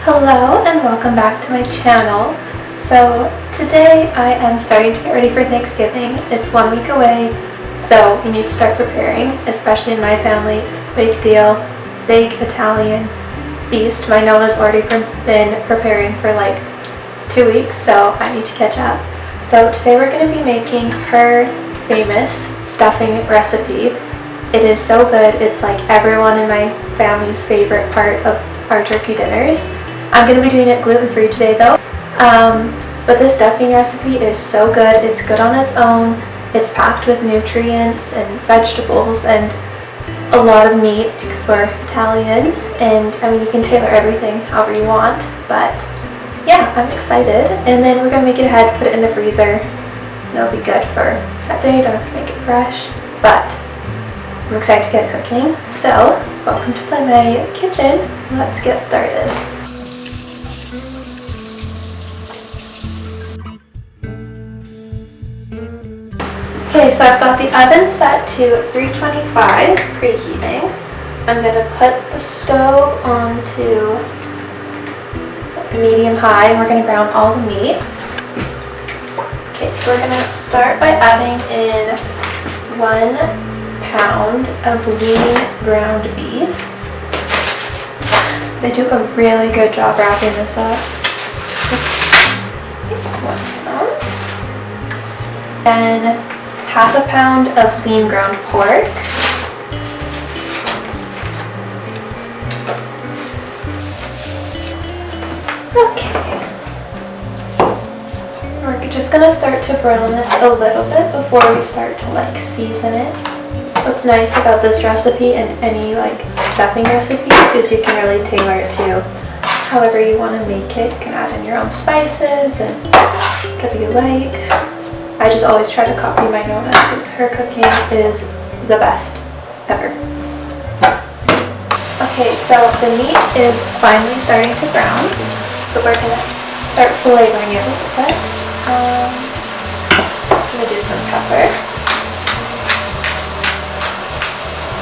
Hello and welcome back to my channel. So today I am starting to get ready for Thanksgiving. It's 1 week away, so we need to start preparing, especially in my family. It's a big deal, big Italian feast. My nonna's already been preparing for like 2 weeks, so I need to catch up. So today we're going to be making her famous stuffing recipe. It is so good. It's like everyone in my family's favorite part of our turkey dinners. I'm going to be doing it gluten-free today though. But this stuffing recipe is so good. It's good on its own. It's packed with nutrients and vegetables and a lot of meat because we're Italian. And I mean, you can tailor everything however you want. But yeah, I'm excited. And then we're going to make it ahead, put it in the freezer. And it'll be good for that day. Don't have to make it fresh. But I'm excited to get cooking. So welcome to my kitchen. Let's get started. Okay, so I've got the oven set to 325, preheating. I'm going to put the stove onto medium-high, and we're going to brown all the meat. Okay, so we're going to start by adding in 1 pound of lean ground beef. They do a really good job wrapping this up. 1 pound. Then half a pound of lean ground pork. Okay. We're just gonna start to brown this a little bit before we start to like season it. What's nice about this recipe and any like stuffing recipe is you can really tailor it to however you want to make it. You can add in your own spices and whatever you like. I just always try to copy my nonna because her cooking is the best ever. Okay, so the meat is finally starting to brown, so we're going to start flavoring it a little bit. I'm going to do some pepper.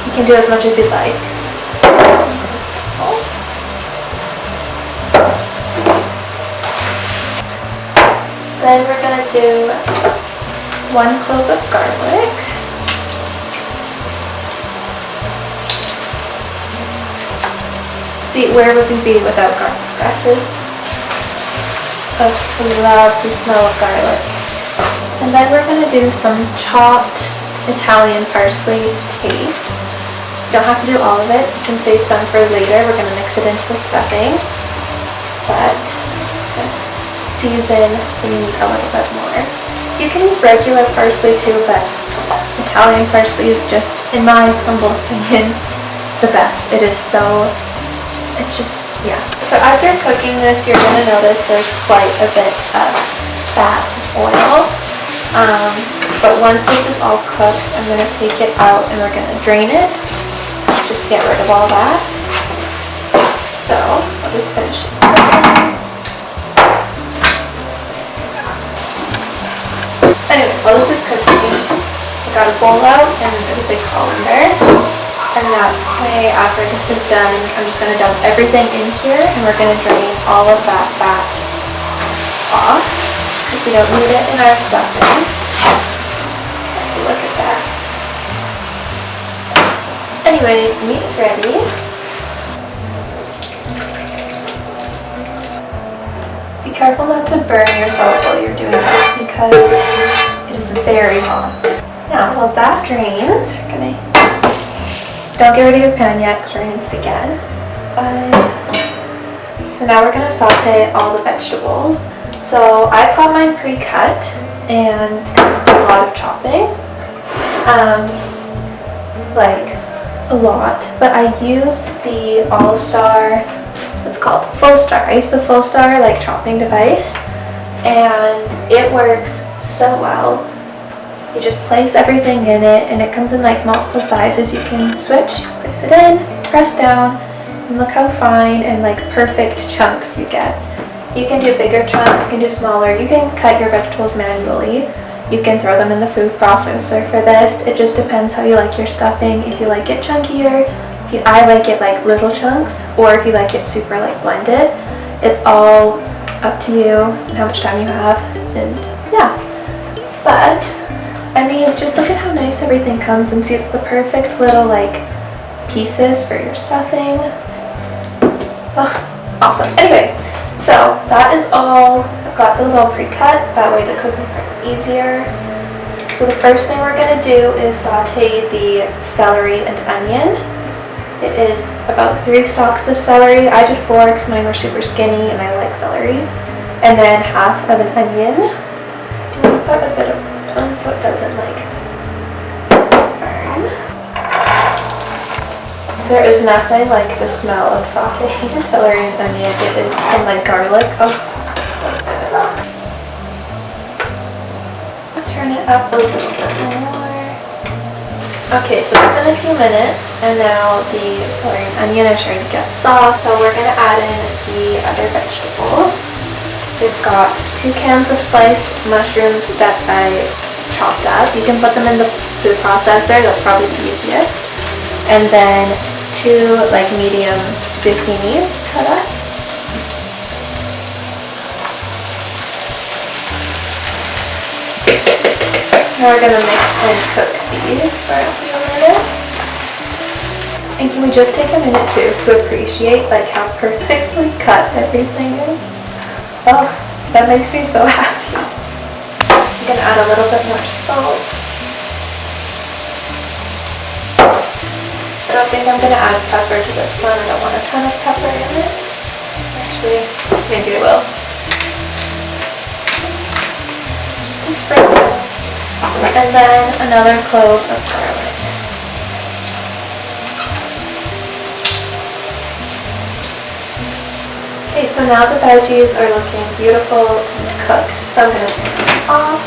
You can do as much as you'd like. And some salt. Then we're going to do 1 clove of garlic. See, where would we be without garlic presses? Oh, we love the smell of garlic. And then we're going to do some chopped Italian parsley to taste. You don't have to do all of it. You can save some for later. We're going to mix it into the stuffing. But season the meat a little bit more. You can use regular parsley too, but Italian parsley is just, in my humble opinion, the best. It is so, it's just, yeah. So as you're cooking this, you're going to notice there's quite a bit of fat and oil. But once this is all cooked, I'm going to take it out and we're going to drain it. Just get rid of all that. So I'll just finish this cooking. Anyway, while this is cooking, I got a bowl out and a big colander. And that way, after this is done, I'm just going to dump everything in here and we're going to drain all of that fat off because we don't need it in our stuffing. Look at that. Anyway, the meat's ready. Be careful not to burn yourself while you're doing that because it is very hot. Now, while that drains, we're gonna, don't get rid of your pan yet because we're gonna use it again. So now we're gonna saute all the vegetables. So I've got mine pre-cut and it's a lot of chopping. Like a lot, but I used the All-Star, what's called Full Star. I used the Full Star like chopping device and it works so well. You just place everything in it and it comes in like multiple sizes. You can switch, place it in, press down, and look how fine and like perfect chunks you get. You can do bigger chunks, you can do smaller, you can cut your vegetables manually. You can throw them in the food processor for this. It just depends how you like your stuffing. If you like it chunkier, I like it like little chunks, or if you like it super like blended. It's all up to you and how much time you have, and yeah. But I mean, just look at how nice everything comes, and see, it's the perfect little like pieces for your stuffing. Ugh, awesome. Anyway, so that is all. I've got those all pre-cut, that way the cooking part's easier. So the first thing we're gonna do is saute the celery and onion. It is about 3 stalks of celery. I did 4 because mine were super skinny and I like celery. And then half of an onion. Put a bit of on so it doesn't like burn. There is nothing like the smell of sauteing celery and onion. It is, and like garlic. Oh, so good. Turn it up a little bit more. Okay, so it's been a few minutes, and now the celery and onion are starting to get soft, so we're going to add in the other vegetables. We've got 2 cans of sliced mushrooms that I chopped up. You can put them in the food processor, that's probably the easiest. And then 2 like medium zucchinis cut up. Now we're going to mix and cook these for a few minutes. And can we just take a minute too to appreciate like how perfectly cut everything is? Oh, that makes me so happy. I'm going to add a little bit more salt. I don't think I'm going to add pepper to this one. I don't want a ton of pepper in it. Actually, maybe I will. Just a sprinkle. And then another clove of garlic. Okay, so now the veggies are looking beautiful and cooked. So I'm going to turn this off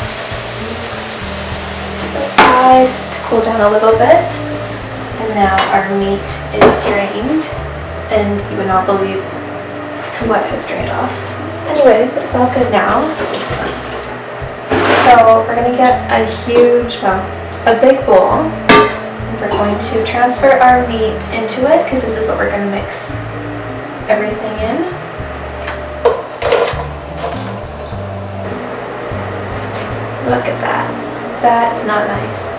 to the side to cool down a little bit. And now our meat is drained, and you would not believe what has drained off. Anyway, but it's all good now. So we're going to get a big bowl, and we're going to transfer our meat into it, because this is what we're going to mix everything in. Look at that. That is not nice.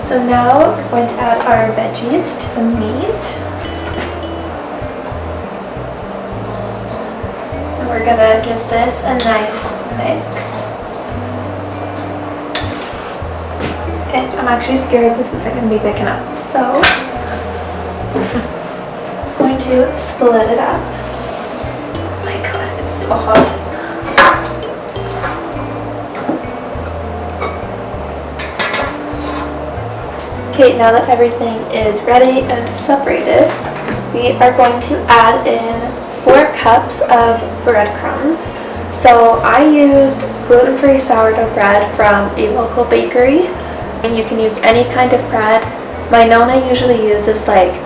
So now we're going to add our veggies to the meat. We're gonna give this a nice mix. Okay, I'm actually scared this isn't gonna be big enough, so I'm just going to split it up. Oh my god, it's so hot. Okay, now that everything is ready and separated, we are going to add in 4 cups of breadcrumbs. So I used gluten-free sourdough bread from a local bakery, and you can use any kind of bread. My nonna usually uses like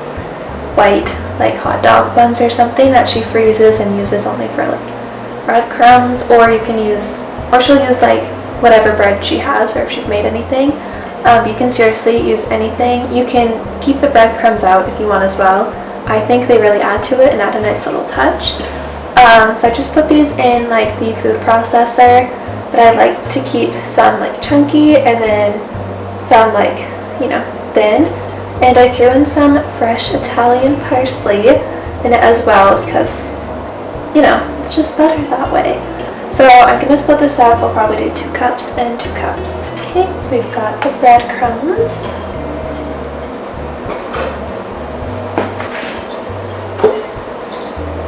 white like hot dog buns or something that she freezes and uses only for like breadcrumbs, or she'll use like whatever bread she has, or if she's made anything. You can seriously use anything. You can keep the breadcrumbs out if you want as well. I think they really add to it and add a nice little touch. So I just put these in like the food processor, but I like to keep some like chunky and then some like, thin. And I threw in some fresh Italian parsley in it as well, because, it's just better that way. So I'm going to split this up. We'll probably do 2 cups and 2 cups. Okay, so we've got the breadcrumbs.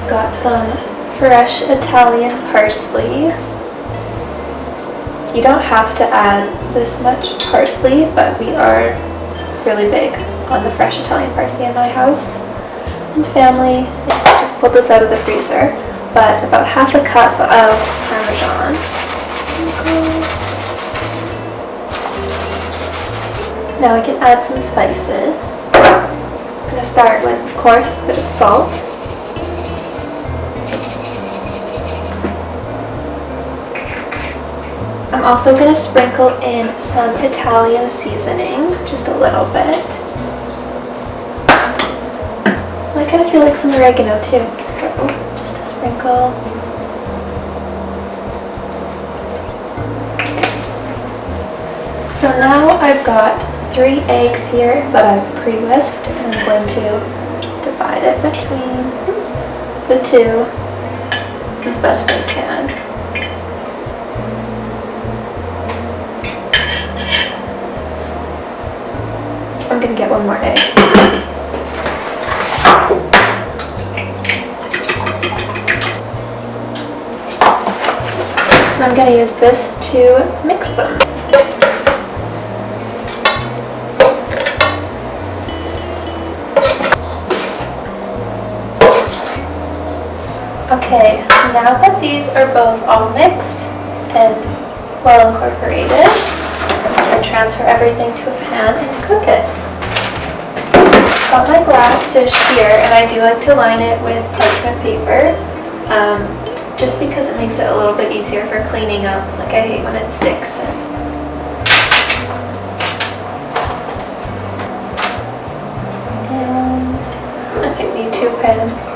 Got some fresh Italian parsley. You don't have to add this much parsley, but we are really big on the fresh Italian parsley in my house and family. I just pulled this out of the freezer, but about half a cup of parmesan. Now we can add some spices. I'm going to start with, of course, a bit of salt. I'm also going to sprinkle in some Italian seasoning, just a little bit. Like kind of feel like some oregano too, so just a sprinkle. So now I've got 3 eggs here that I've pre-whisked, and I'm going to divide it between the 2 as best I can. I'm gonna get 1 more egg. And I'm gonna use this to mix them. Okay, now that these are both all mixed and well incorporated, I'm going to transfer everything to a pan and cook it. Got my glass dish here, and I do like to line it with parchment paper, just because it makes it a little bit easier for cleaning up. Like, I hate when it sticks. And I need 2 pans.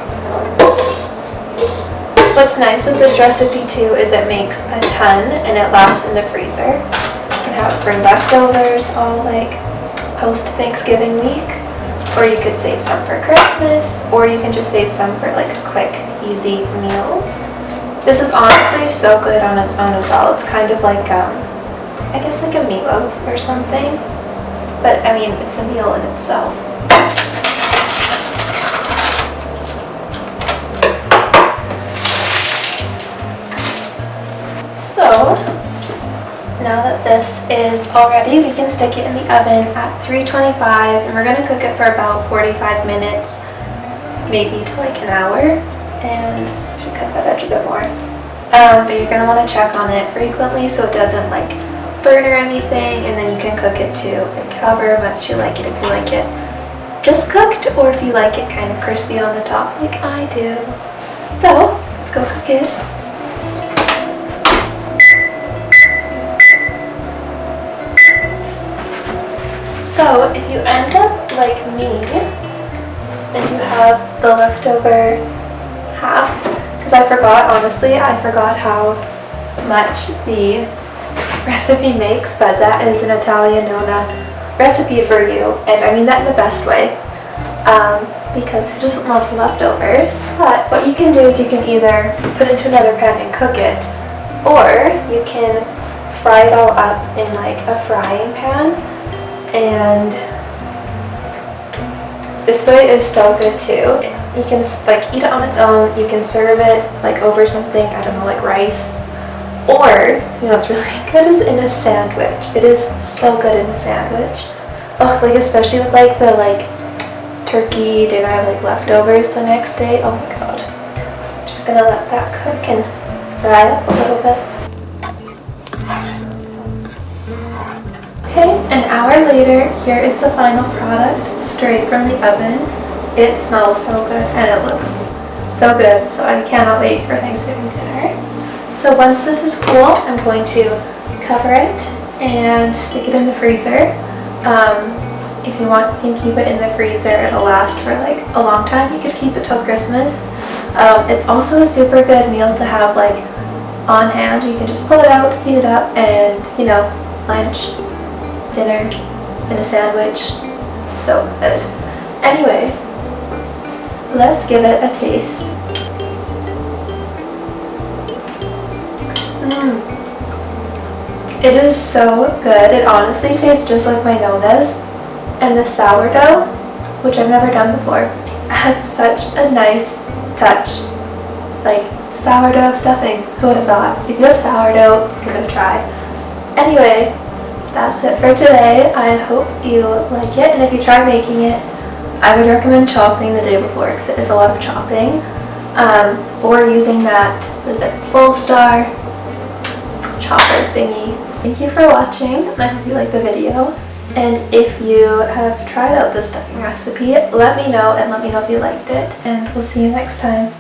What's nice with this recipe too is it makes a ton and it lasts in the freezer. You can have it for leftovers all like post Thanksgiving week, or you could save some for Christmas, or you can just save some for like quick, easy meals. This is honestly so good on its own as well. It's kind of like, I guess like a meatloaf or something, but I mean, it's a meal in itself. So, now that this is all ready, we can stick it in the oven at 325, and we're going to cook it for about 45 minutes, maybe to like an hour, and I should cut that edge a bit more. But you're going to want to check on it frequently so it doesn't like burn or anything, and then you can cook it to like however much you like it. If you like it just cooked, or if you like it kind of crispy on the top like I do. So, let's go cook it. So if you end up like me and you have the leftover half, because I forgot how much the recipe makes, but that is an Italian nonna recipe for you, and I mean that in the best way, because who doesn't love leftovers? But what you can do is you can either put it into another pan and cook it, or you can fry it all up in like a frying pan. And this way is so good too. You can like eat it on its own. You can serve it like over something, I don't know, like rice. Or, you know what's really good is in a sandwich. It is so good in a sandwich. Oh, like especially with like the turkey dinner I have like leftovers the next day. Oh my god. I'm just gonna let that cook and fry up a little bit. Okay, an hour later, here is the final product, straight from the oven. It smells so good and it looks so good, so I cannot wait for Thanksgiving dinner. So once this is cool, I'm going to cover it and stick it in the freezer. If you want, you can keep it in the freezer. It'll last for like a long time. You could keep it till Christmas. It's also a super good meal to have like on hand. You can just pull it out, heat it up, and you know, lunch, dinner, and a sandwich. So good. Anyway, let's give it a taste. It is so good. It honestly tastes just like my nonnas. And the sourdough, which I've never done before, adds such a nice touch. Like sourdough stuffing, who would have thought? If you have sourdough, give it a try. Anyway, that's it for today. I hope you like it, and if you try making it, I would recommend chopping the day before because it is a lot of chopping, or using that, what is it, full star chopper thingy. Thank you for watching, and I hope you liked the video, and if you have tried out this stuffing recipe, let me know, and let me know if you liked it, and we'll see you next time.